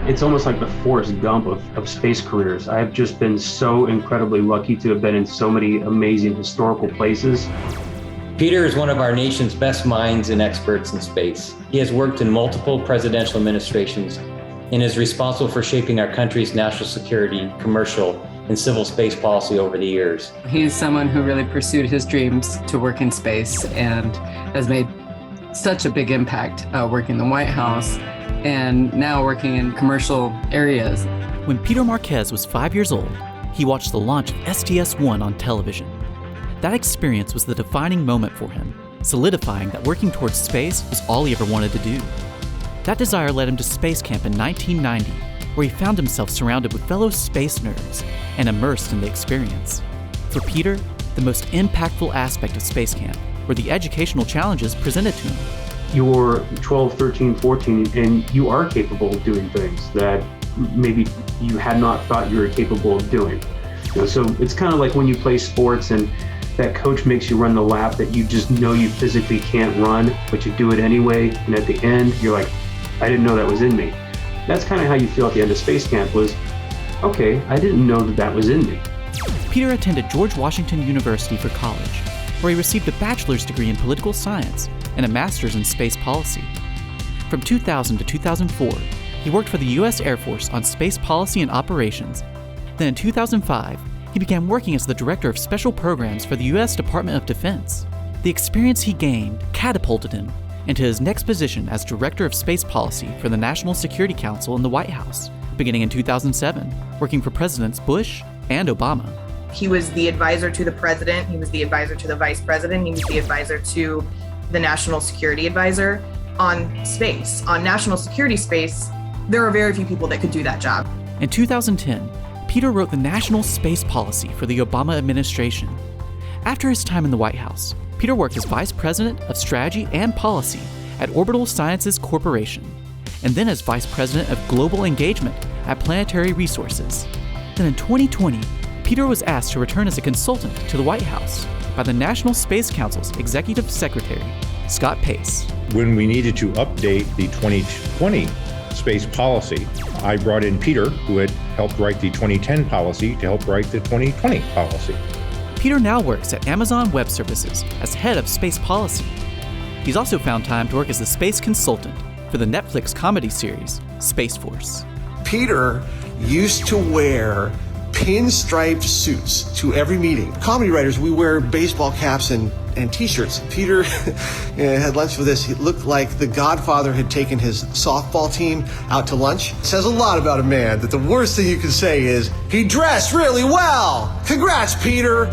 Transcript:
It's almost like the Forrest Gump of space careers. I've just been so incredibly lucky to have been in so many amazing historical places. Peter is one of our nation's best minds and experts in space. He has worked in multiple presidential administrations and is responsible for shaping our country's national security, commercial, and civil space policy over the years. He's someone who really pursued his dreams to work in space and has made such a big impact working in the White House and now working in commercial areas. When Peter Marquez was 5 years old, he watched the launch of STS-1 on television. That experience was the defining moment for him, solidifying that working towards space was all he ever wanted to do. That desire led him to space camp in 1990, where he found himself surrounded with fellow space nerds and immersed in the experience. For Peter, the most impactful aspect of space camp were the educational challenges presented to him. You're 12, 13, 14, and you are capable of doing things that maybe you had not thought you were capable of doing. So it's kind of like when you play sports and that coach makes you run the lap that you just know you physically can't run, but you do it anyway, and at the end, you're like, I didn't know that was in me. That's kind of how you feel at the end of space camp was, okay, I didn't know that was in me. Peter attended George Washington University for college, where he received a bachelor's degree in political science and a master's in space policy. From 2000 to 2004, he worked for the U.S. Air Force on space policy and operations. Then in 2005, he began working as the director of special programs for the U.S. Department of Defense. The experience he gained catapulted him into his next position as director of space policy for the National Security Council in the White House, beginning in 2007, working for Presidents Bush and Obama. He was the advisor to the president, he was the advisor to the vice president, he was the advisor to the national security advisor on space. On national security space, there are very few people that could do that job. In 2010, Peter wrote the national space policy for the Obama administration. After his time in the White House, Peter worked as vice president of strategy and policy at Orbital Sciences Corporation, and then as vice president of global engagement at Planetary Resources. Then in 2020, Peter was asked to return as a consultant to the White House by the National Space Council's Executive Secretary, Scott Pace. When we needed to update the 2020 space policy, I brought in Peter, who had helped write the 2010 policy, to help write the 2020 policy. Peter now works at Amazon Web Services as head of space policy. He's also found time to work as a space consultant for the Netflix comedy series, Space Force. Peter used to wear pinstriped suits to every meeting. Comedy writers, we wear baseball caps and t-shirts. Peter had lunch with us. He looked like the Godfather had taken his softball team out to lunch. It says a lot about a man that the worst thing you can say is, he dressed really well. Congrats, Peter.